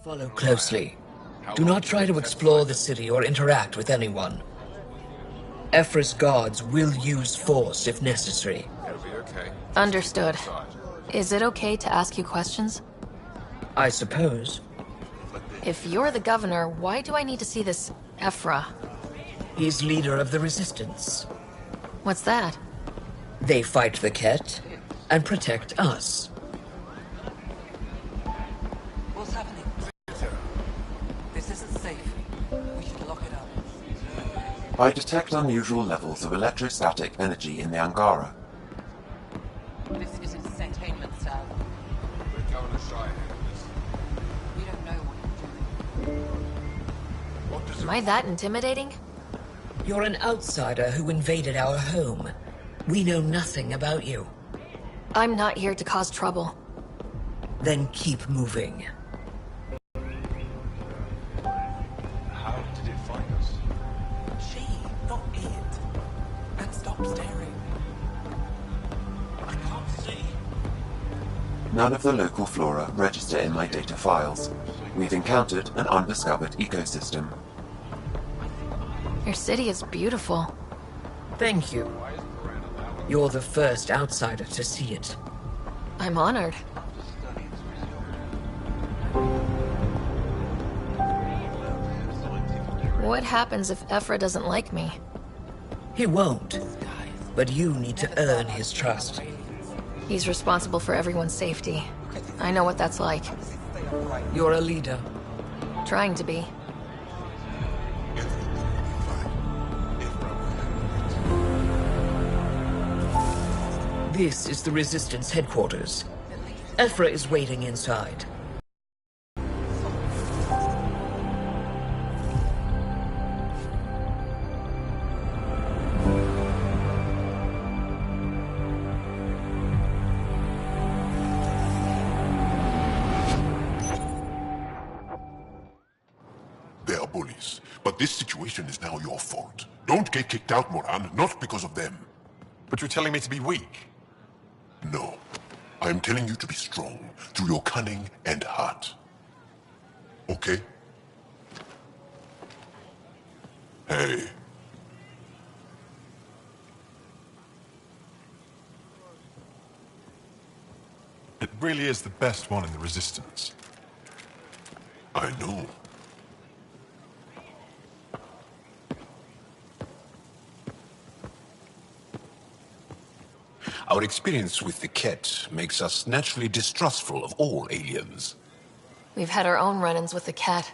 Follow closely. Do not try to explore the city or interact with anyone. Ephra's guards will use force if necessary. Understood. Is it okay to ask you questions? I suppose. If you're the governor, why do I need to see this Ephra? He's leader of the Resistance. What's that? They fight the Ket and protect us. What's happening? This isn't safe. We should lock it up. I detect unusual levels of electrostatic energy in the Angara. This isn't entertainment, sir. We're going to shy. We don't know what you're doing. What does Am I that intimidating? You're an outsider who invaded our home. We know nothing about you. I'm not here to cause trouble. Then keep moving. How did it find us? She, not it. And stop staring. I can't see. None of the local flora register in my data files. We've encountered an undiscovered ecosystem. Your city is beautiful. Thank you. You're the first outsider to see it. I'm honored. What happens if Ephra doesn't like me? He won't. But you need to earn his trust. He's responsible for everyone's safety. I know what that's like. You're a leader. Trying to be. This is the Resistance headquarters. Ephra is waiting inside. They are bullies, but this situation is now your fault. Don't get kicked out, Moran, not because of them. But you're telling me to be weak. No. I am telling you to be strong through your cunning and heart. Okay? Hey. It really is the best one in the Resistance. I know. Our experience with the Ket makes us naturally distrustful of all aliens. We've had our own run-ins with the cat.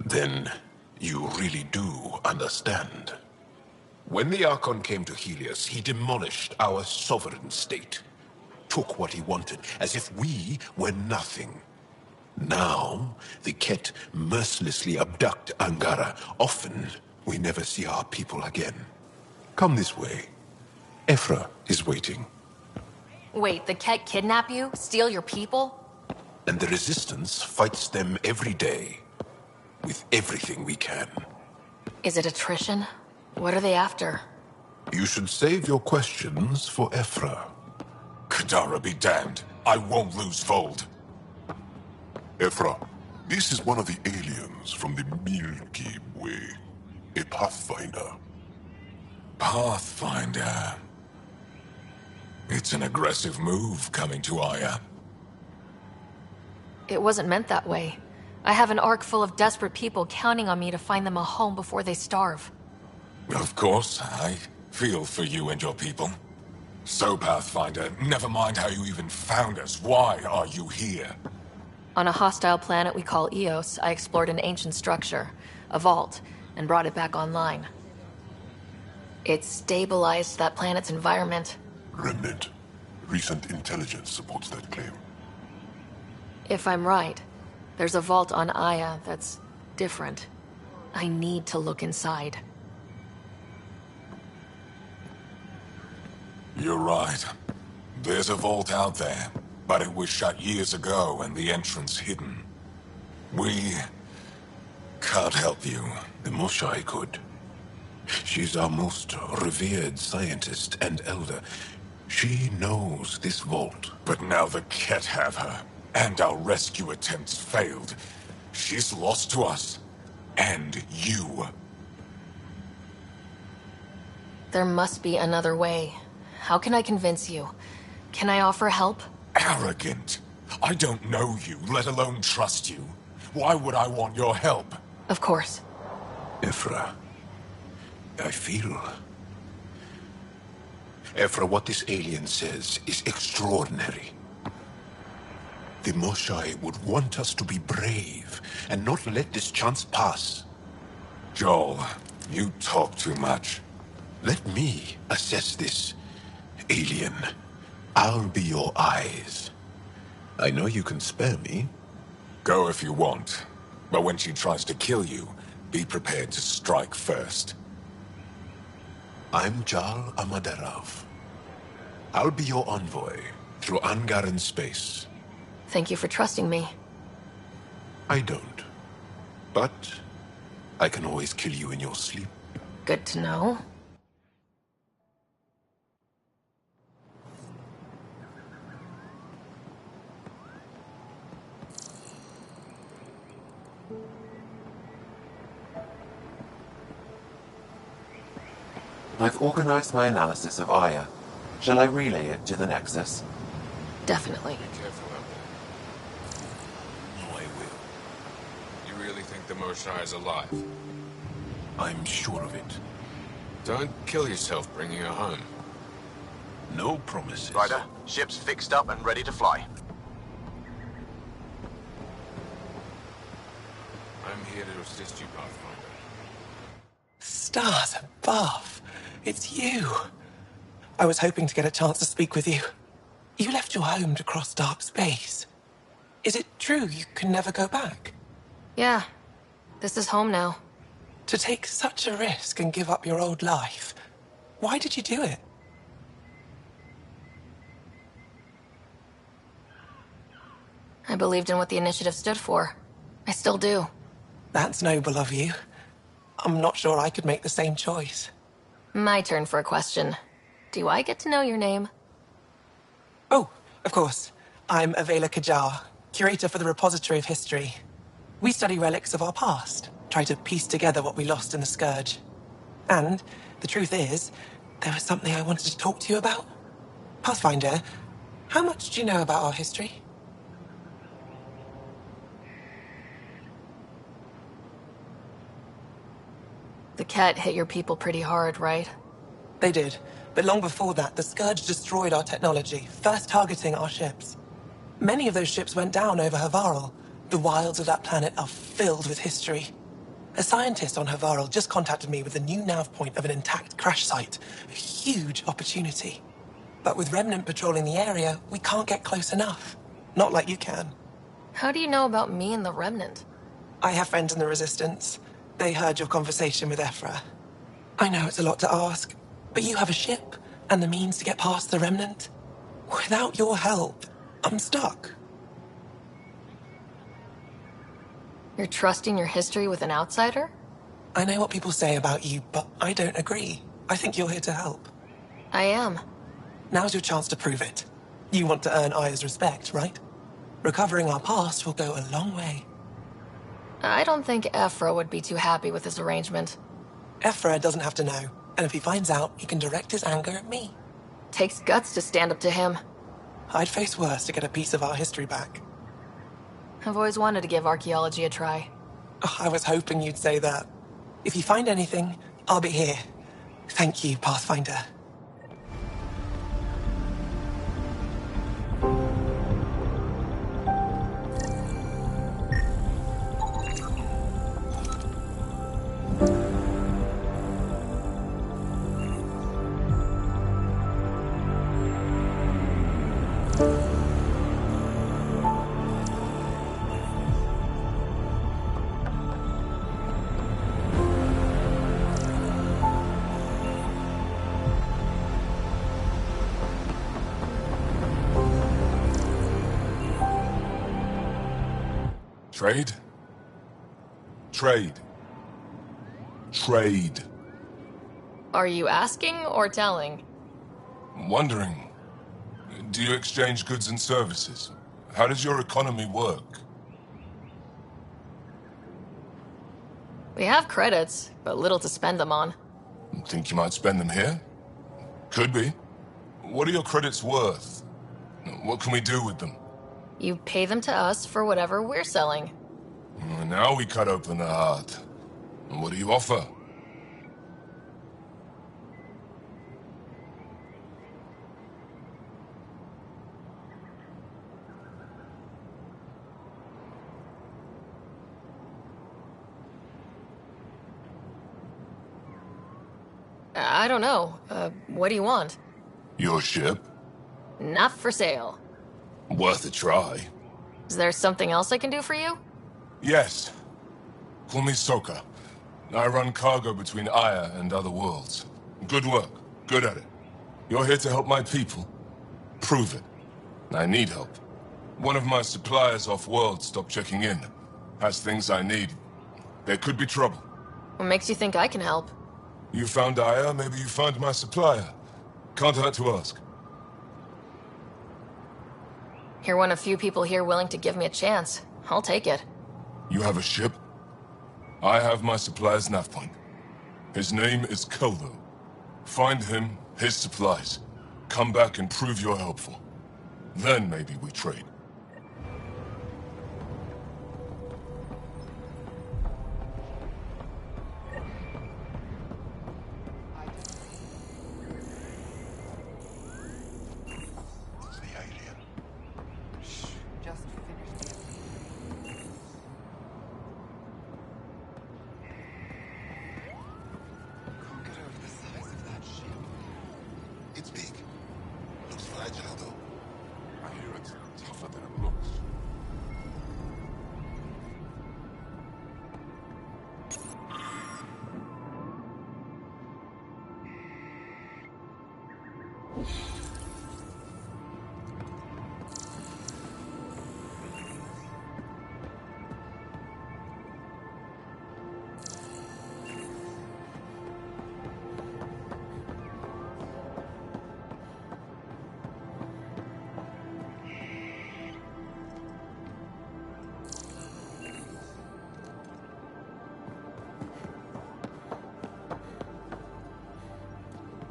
Then you really do understand. When the Archon came to Helios, he demolished our sovereign state. Took what he wanted, as if we were nothing. Now, the Ket mercilessly abduct Angara. Often, we never see our people again. Come this way. Ephra is waiting. Wait, the cat kidnap you? Steal your people? And the Resistance fights them every day. With everything we can. Is it attrition? What are they after? You should save your questions for Ephra. Kadara be damned. I won't lose Fold. Ephra, this is one of the aliens from the Milky Way. A Pathfinder. Pathfinder. It's an aggressive move coming to Aya. It wasn't meant that way. I have an ark full of desperate people counting on me to find them a home before they starve. Of course, I feel for you and your people. So, Pathfinder, never mind how you even found us. Why are you here? On a hostile planet we call Eos, I explored an ancient structure, a vault, and brought it back online. It stabilized that planet's environment. Remnant. Recent intelligence supports that claim. If I'm right, there's a vault on Aya that's different. I need to look inside. You're right. There's a vault out there, but it was shut years ago and the entrance hidden. We can't help you. The Moshai could. She's our most revered scientist and elder. She knows this vault. But now the Ket have her, And our rescue attempts failed. She's lost to us. And you. There must be another way. How can I convince you? Can I offer help? Arrogant. I don't know you, let alone trust you. Why would I want your help? Of course. Ephra, I feel... Ephra, what this alien says is extraordinary. The Moshae would want us to be brave and not let this chance pass. Joel, you talk too much. Let me assess this, alien. I'll be your eyes. I know you can spare me. Go if you want. But when she tries to kill you, be prepared to strike first. I'm Jal Amaderov. I'll be your envoy through Angaran space. Thank you for trusting me. I don't. But I can always kill you in your sleep. Good to know. I've organized my analysis of Aya. Shall I relay it to the Nexus? Definitely. Be careful out there. No, I will. You really think the Moshae is alive? I'm sure of it. Don't kill yourself bringing her home. No promises. Ryder, ship's fixed up and ready to fly. I'm here to assist you, Pathfinder. Stars above. It's you. I was hoping to get a chance to speak with you. You left your home to cross dark space. Is it true you can never go back? Yeah. This is home now. To take such a risk and give up your old life, why did you do it? I believed in what the initiative stood for. I still do. That's noble of you. I'm not sure I could make the same choice. My turn for a question. Do I get to know your name? Oh, of course. I'm Avela Kajar, curator for the Repository of History. We study relics of our past, try to piece together what we lost in the Scourge. And the truth is, there was something I wanted to talk to you about. Pathfinder, how much do you know about our history? The cat hit your people pretty hard, right? They did, but long before that, the Scourge destroyed our technology, first targeting our ships. Many of those ships went down over Havarl. The wilds of that planet are filled with history. A scientist on Havarl just contacted me with the new nav point of an intact crash site. A huge opportunity. But with Remnant patrolling the area, we can't get close enough. Not like you can. How do you know about me and the Remnant? I have friends in the Resistance. They heard your conversation with Ephra. I know it's a lot to ask, but you have a ship and the means to get past the Remnant. Without your help, I'm stuck. You're trusting your history with an outsider? I know what people say about you, but I don't agree. I think you're here to help. I am. Now's your chance to prove it. You want to earn Aya's respect, right? Recovering our past will go a long way. I don't think Ephra would be too happy with this arrangement. Ephra doesn't have to know, and if he finds out, he can direct his anger at me. Takes guts to stand up to him. I'd face worse to get a piece of our history back. I've always wanted to give archaeology a try. Oh, I was hoping you'd say that. If you find anything, I'll be here. Thank you, Pathfinder. Trade? Trade. Trade. Are you asking or telling? I'm wondering, do you exchange goods and services? How does your economy work? We have credits, but little to spend them on. Think you might spend them here? Could be. What are your credits worth? What can we do with them? You pay them to us for whatever we're selling. Now we cut open the heart. And what do you offer? I don't know. What do you want? Your ship? Not for sale. Worth a try. Is there something else I can do for you? Yes. Call me Soka. I run cargo between Aya and other worlds. Good work. Good at it. You're here to help my people. Prove it. I need help. One of my suppliers off-world stopped checking in. Has things I need. There could be trouble. What makes you think I can help? You found Aya, maybe you found my supplier. Can't hurt to ask. You're one of few people here willing to give me a chance. I'll take it. You have a ship? I have my supplier's nav point. His name is Kolo. Find him, his supplies. Come back and prove you're helpful. Then maybe we trade. It's big. Looks fragile, though. I hear it's tougher than it looks.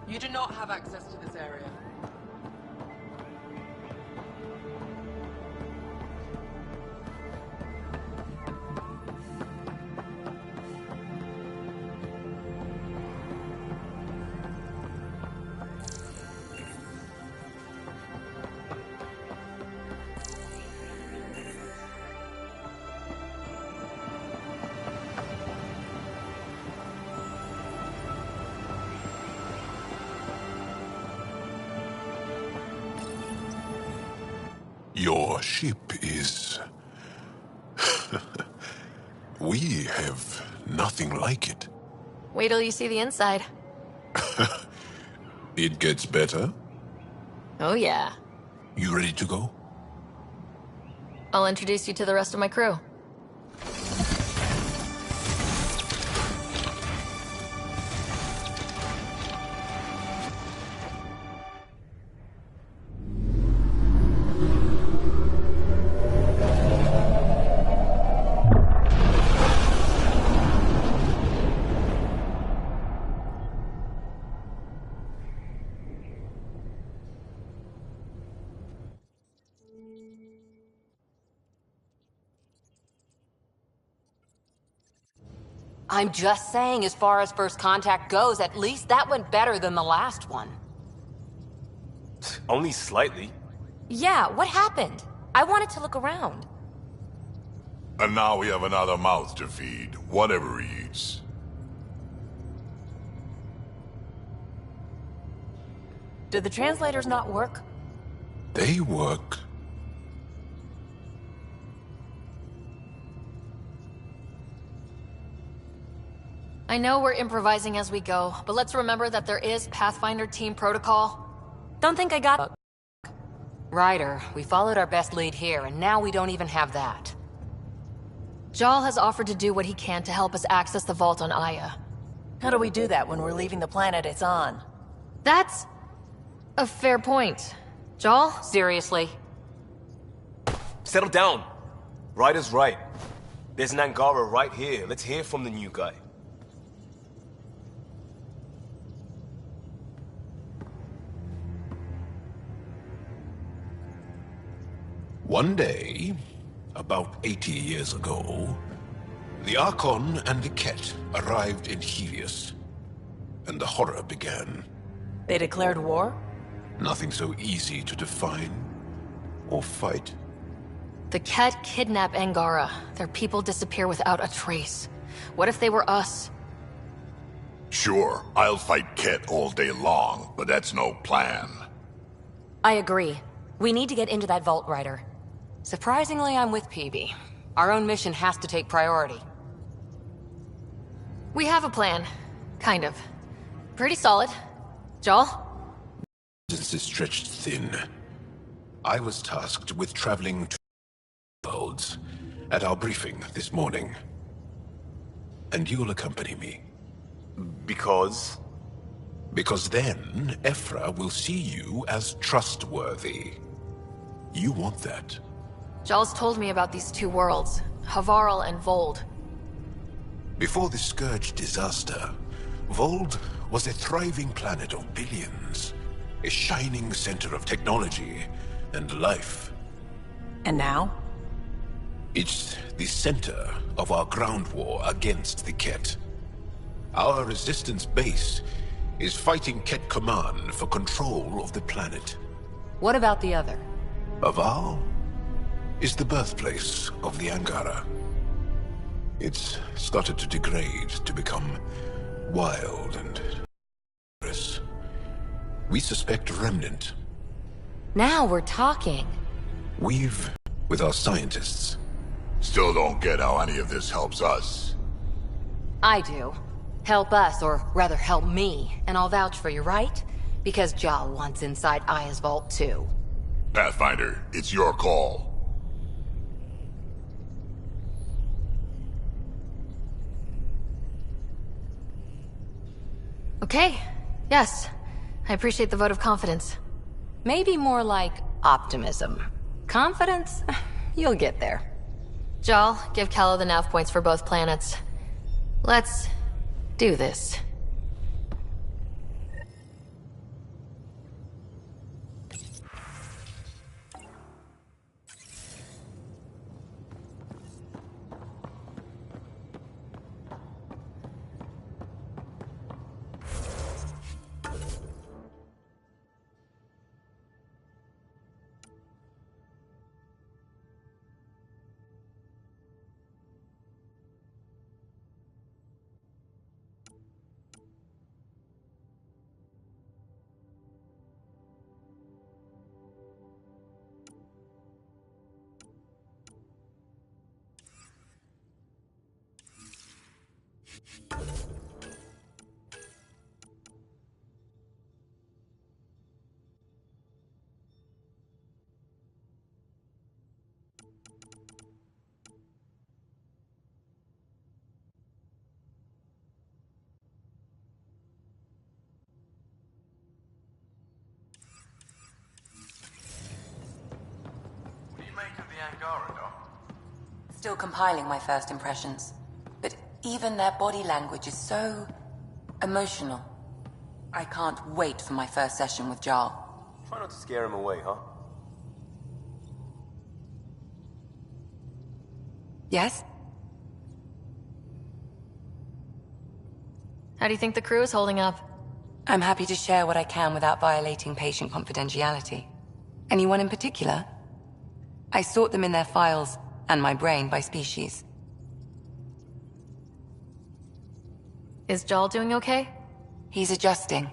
You do not have access to this area. Your ship is... We have nothing like it. Wait till you see the inside. It gets better? Oh yeah. You ready to go? I'll introduce you to the rest of my crew. I'm just saying, as far as first contact goes, at least that went better than the last one. Only slightly. Yeah, what happened? I wanted to look around. And now we have another mouth to feed, whatever he eats. Did the translators not work? They work. I know we're improvising as we go, but let's remember that there is Pathfinder team protocol. Don't think I got... Ryder, we followed our best lead here, and now we don't even have that. Jal has offered to do what he can to help us access the vault on Aya. How do we do that when we're leaving the planet it's on? That's a fair point. Jal? Seriously? Settle down. Ryder's right. There's an Angara right here. Let's hear from the new guy. One day, about 80 years ago, the Archon and the Ket arrived in Helios, and the horror began. They declared war? Nothing so easy to define or fight. The Ket kidnap Angara. Their people disappear without a trace. What if they were us? Sure, I'll fight Ket all day long, but that's no plan. I agree. We need to get into that vault, Ryder. Surprisingly, I'm with PB. Our own mission has to take priority. We have a plan. Kind of. Pretty solid. Jarl? Distances stretched thin. I was tasked with traveling to worlds at our briefing this morning. And you'll accompany me. Because? Because then, Ephra will see you as trustworthy. You want that. Jarl's told me about these two worlds, Havarl and Vold. Before the Scourge disaster, Vold was a thriving planet of billions. A shining center of technology and life. And now? It's the center of our ground war against the Ket. Our resistance base is fighting Ket Command for control of the planet. What about the other? Aval is the birthplace of the Angara. It's started to degrade, to become wild and dangerous. We suspect Remnant. Now we're talking. We've with our scientists. Still don't get how any of this helps us. I do. Help us, or rather help me, and I'll vouch for you, right? Because Jal wants inside Aya's vault too. Pathfinder, it's your call. Okay. Yes. I appreciate the vote of confidence. Maybe more like optimism. Confidence? You'll get there. Jarl, give Callow the nav points for both planets. Let's do this. Still compiling my first impressions. But even their body language is so emotional. I can't wait for my first session with Jarl. Try not to scare him away, huh? Yes? How do you think the crew is holding up? I'm happy to share what I can without violating patient confidentiality. Anyone in particular? I sort them in their files, and my brain by species. Is Jarl doing okay? He's adjusting.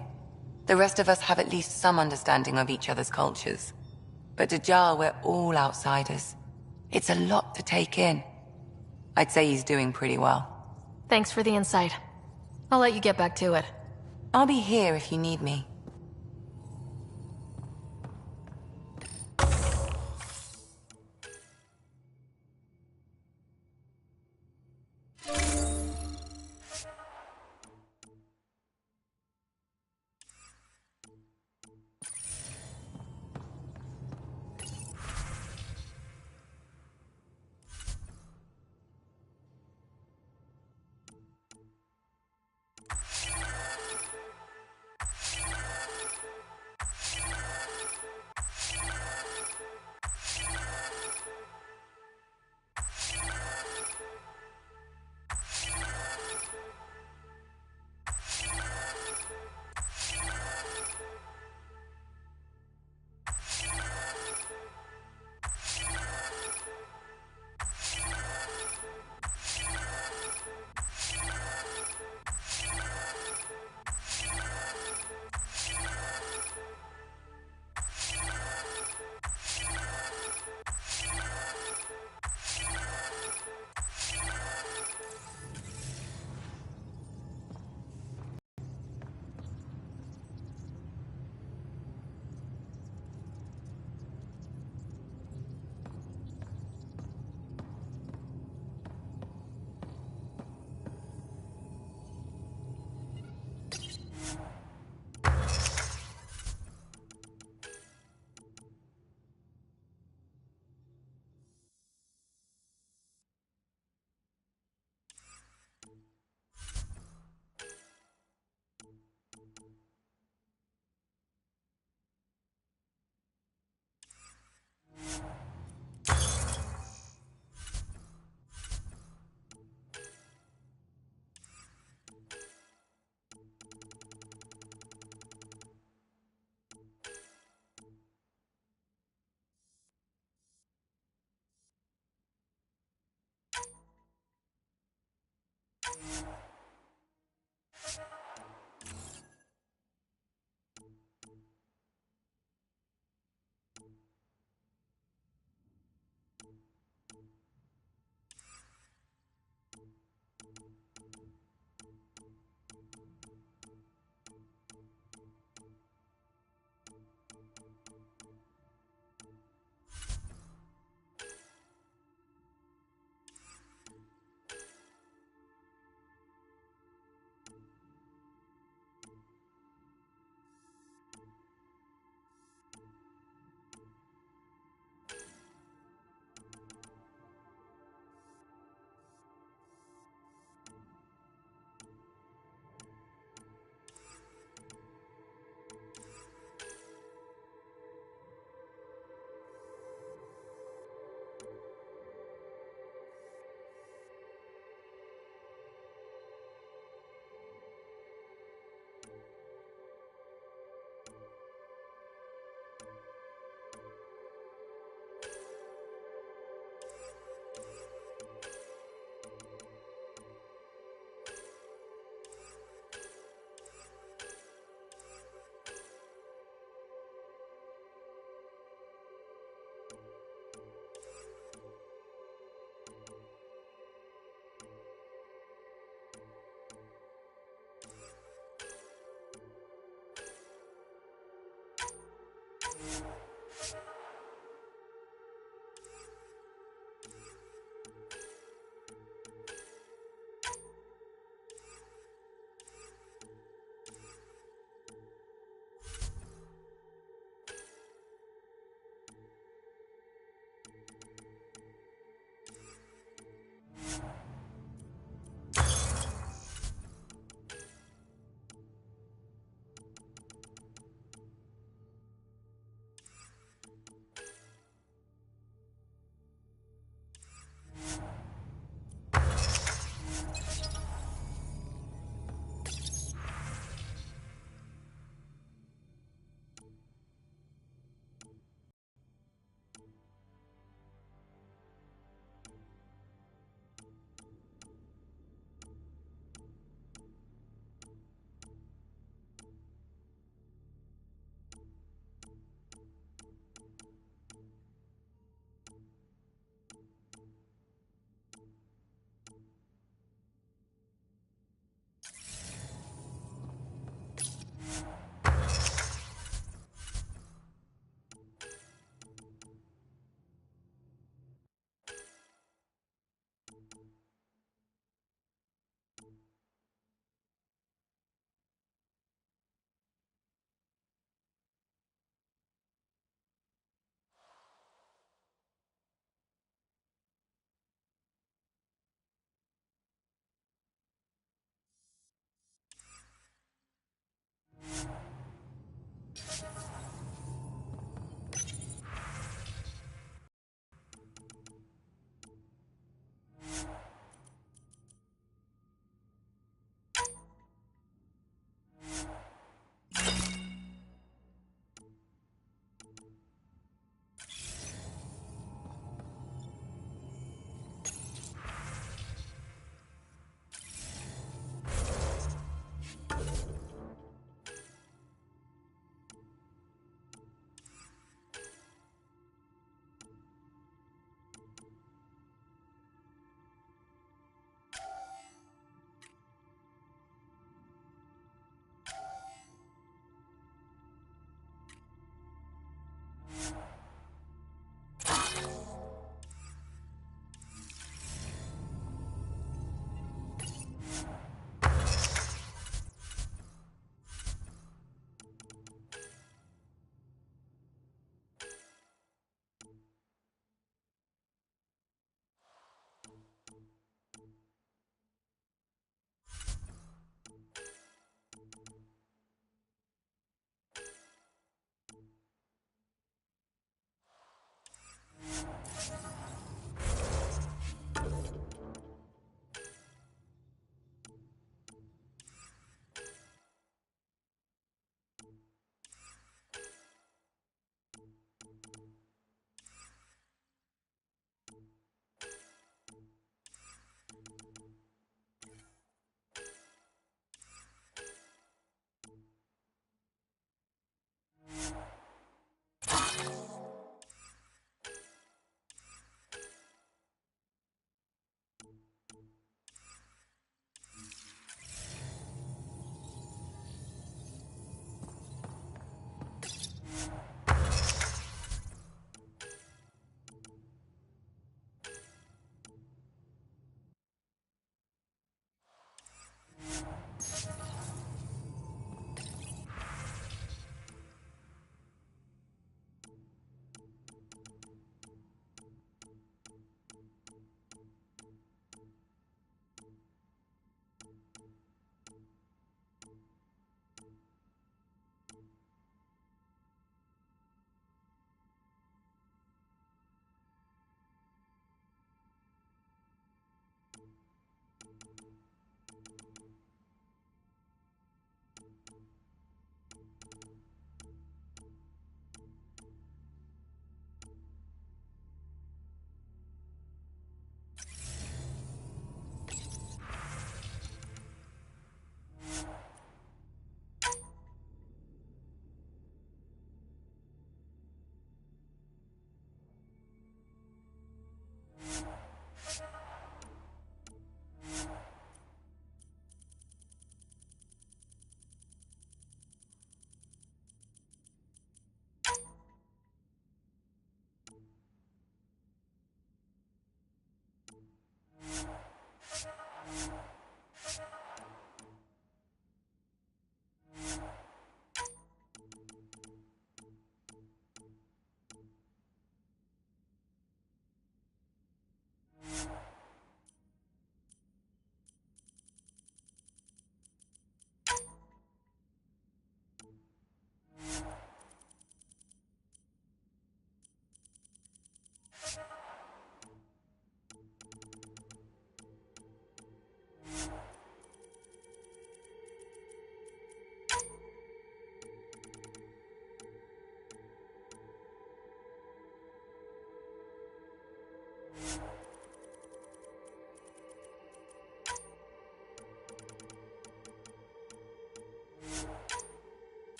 The rest of us have at least some understanding of each other's cultures. But to Jarl, we're all outsiders. It's a lot to take in. I'd say he's doing pretty well. Thanks for the insight. I'll let you get back to it. I'll be here if you need me.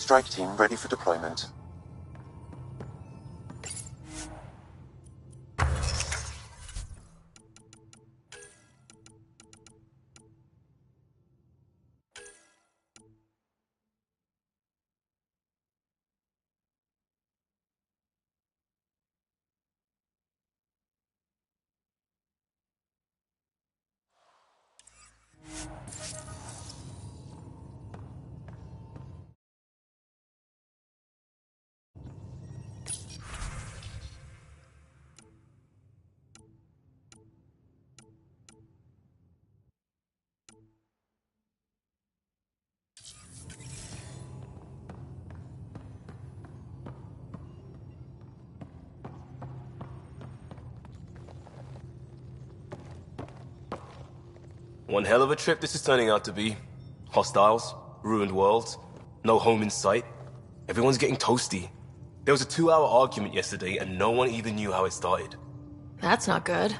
Strike team ready for deployment. One hell of a trip this is turning out to be. Hostiles, ruined worlds, no home in sight. Everyone's getting toasty. There was a 2-hour argument yesterday and no one even knew how it started. That's not good.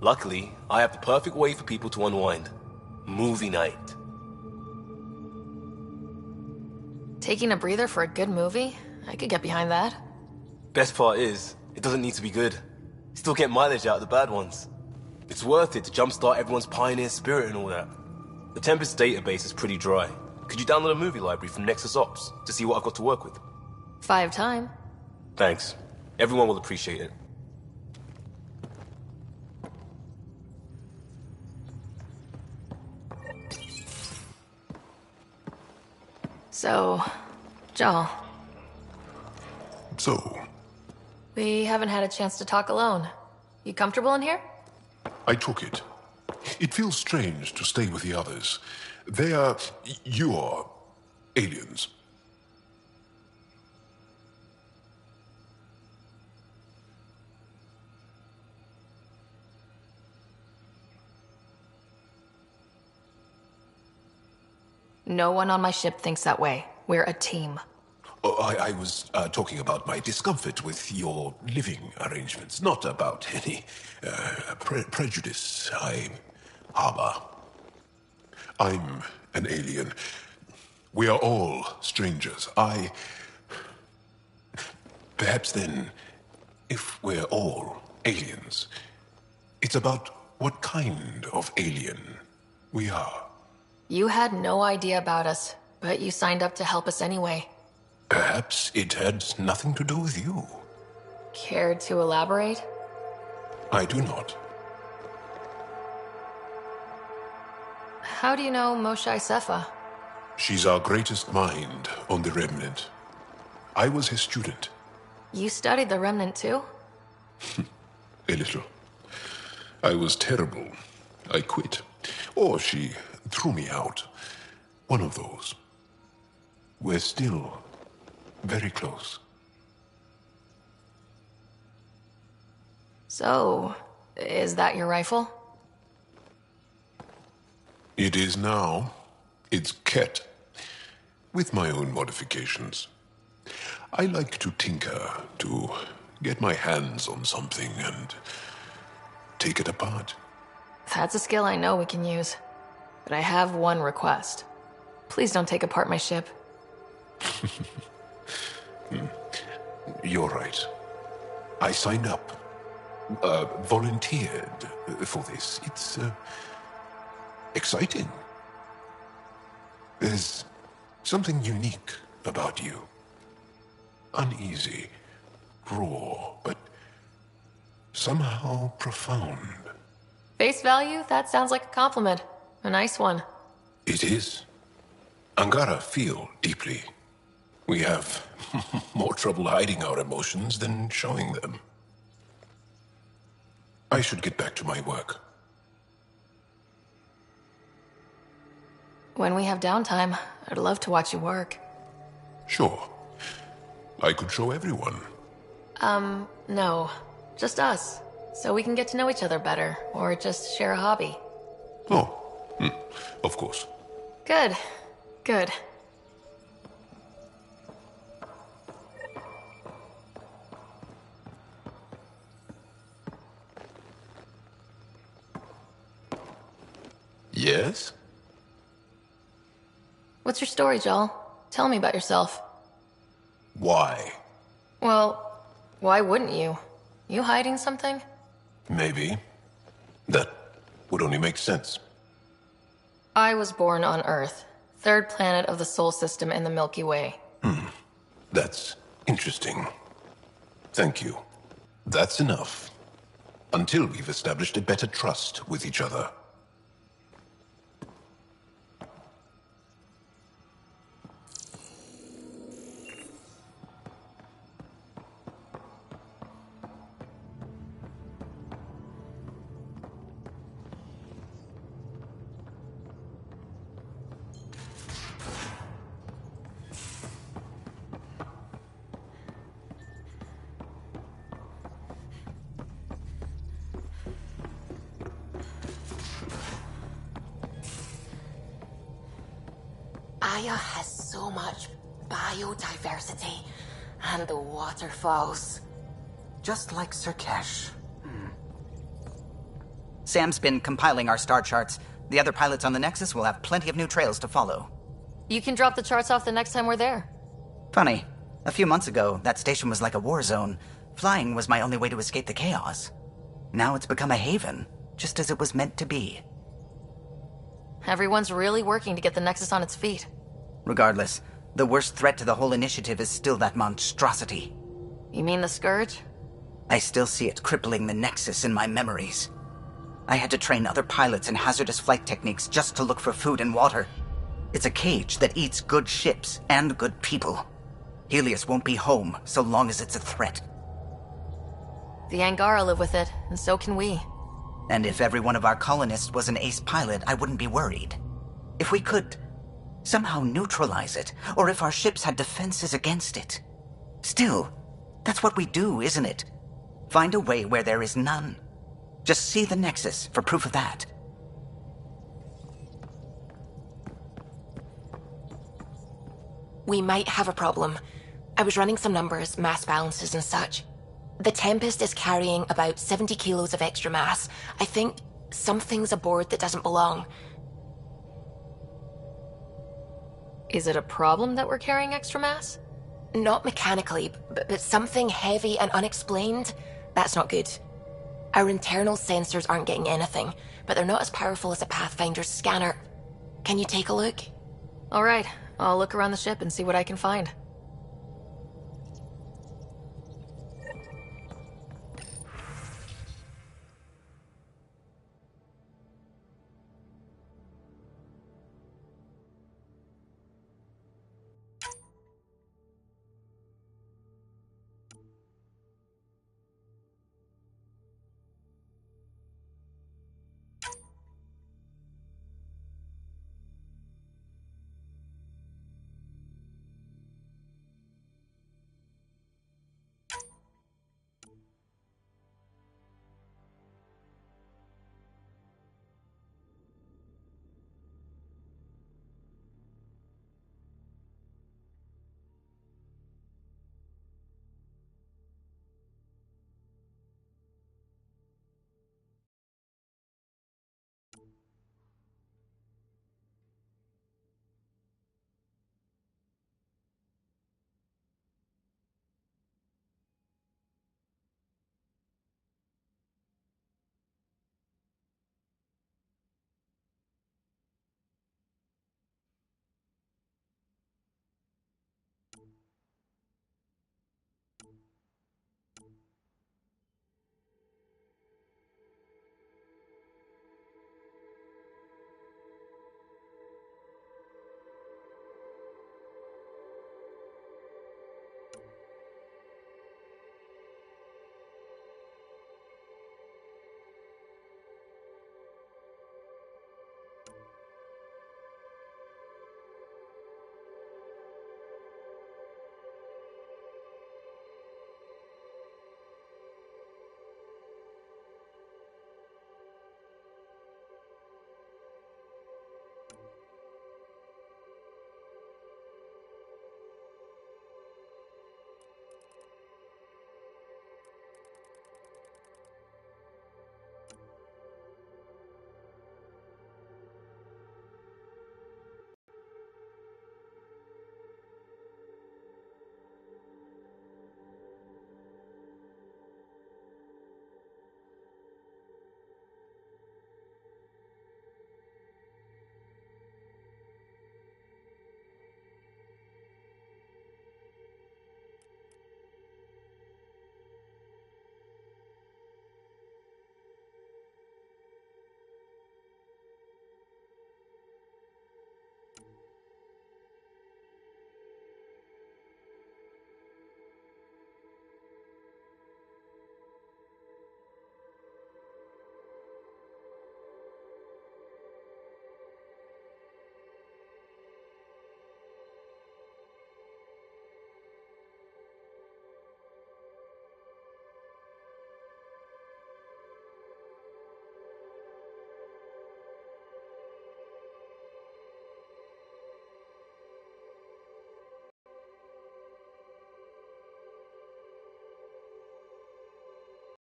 Luckily, I have the perfect way for people to unwind. Movie night. Taking a breather for a good movie? I could get behind that. Best part is, it doesn't need to be good. Still get mileage out of the bad ones. It's worth it to jumpstart everyone's pioneer spirit and all that. The Tempest database is pretty dry. Could you download a movie library from Nexus Ops to see what I've got to work with? 5 time. Thanks. Everyone will appreciate it. So, Joel. So, We haven't had a chance to talk alone. You comfortable in here? I took it. It feels strange to stay with the others. They are... you are... aliens. No one on my ship thinks that way. We're a team. Oh, I was talking about my discomfort with your living arrangements, not about any prejudice I harbor. I'm an alien. We are all strangers. Perhaps then, if we're all aliens, it's about what kind of alien we are. You had no idea about us, but you signed up to help us anyway. Perhaps it had nothing to do with you. Care to elaborate? I do not. How do you know Moshae Sefa? She's our greatest mind on the Remnant. I was his student. You studied the Remnant too? A little. I was terrible. I quit. Or she threw me out. One of those. We're still very close. So, is that your rifle? It is now. It's Ket. With my own modifications. I like to tinker, to get my hands on something and take it apart. That's a skill I know we can use. But I have one request. Please don't take apart my ship. You're right. I signed up. Volunteered for this. It's exciting. There's something unique about you. Uneasy, raw, but somehow profound. Face value? That sounds like a compliment. A nice one. It is. Angara feel deeply. We have more trouble hiding our emotions than showing them. I should get back to my work. When we have downtime, I'd love to watch you work. Sure. I could show everyone. No. Just us. So we can get to know each other better, or just share a hobby. Oh, of course. Good. Good. Yes? What's your story, Joel? Tell me about yourself. Why? Well, why wouldn't you? You hiding something? Maybe. That would only make sense. I was born on Earth, third planet of the Sol system in the Milky Way. That's interesting. Thank you. That's enough. Until we've established a better trust with each other. Aya has so much biodiversity, and the waterfalls. Just like Sirkesh. Sam's been compiling our star charts. The other pilots on the Nexus will have plenty of new trails to follow. You can drop the charts off the next time we're there. Funny. A few months ago, that station was like a war zone. Flying was my only way to escape the chaos. Now it's become a haven, just as it was meant to be. Everyone's really working to get the Nexus on its feet. Regardless, the worst threat to the whole initiative is still that monstrosity. You mean the Scourge? I still see it crippling the Nexus in my memories. I had to train other pilots in hazardous flight techniques just to look for food and water. It's a cage that eats good ships and good people. Helios won't be home so long as it's a threat. The Angara live with it, and so can we. And if every one of our colonists was an ace pilot, I wouldn't be worried. If we could somehow neutralize it, or if our ships had defenses against it. Still, that's what we do, isn't it? Find a way where there is none. Just see the Nexus for proof of that. We might have a problem. I was running some numbers, mass balances and such. The Tempest is carrying about 70 kilos of extra mass. I think something's aboard that doesn't belong. Is it a problem that we're carrying extra mass? Not mechanically, but something heavy and unexplained. That's not good. Our internal sensors aren't getting anything, but they're not as powerful as a Pathfinder's scanner. Can you take a look? All right, I'll look around the ship and see what I can find.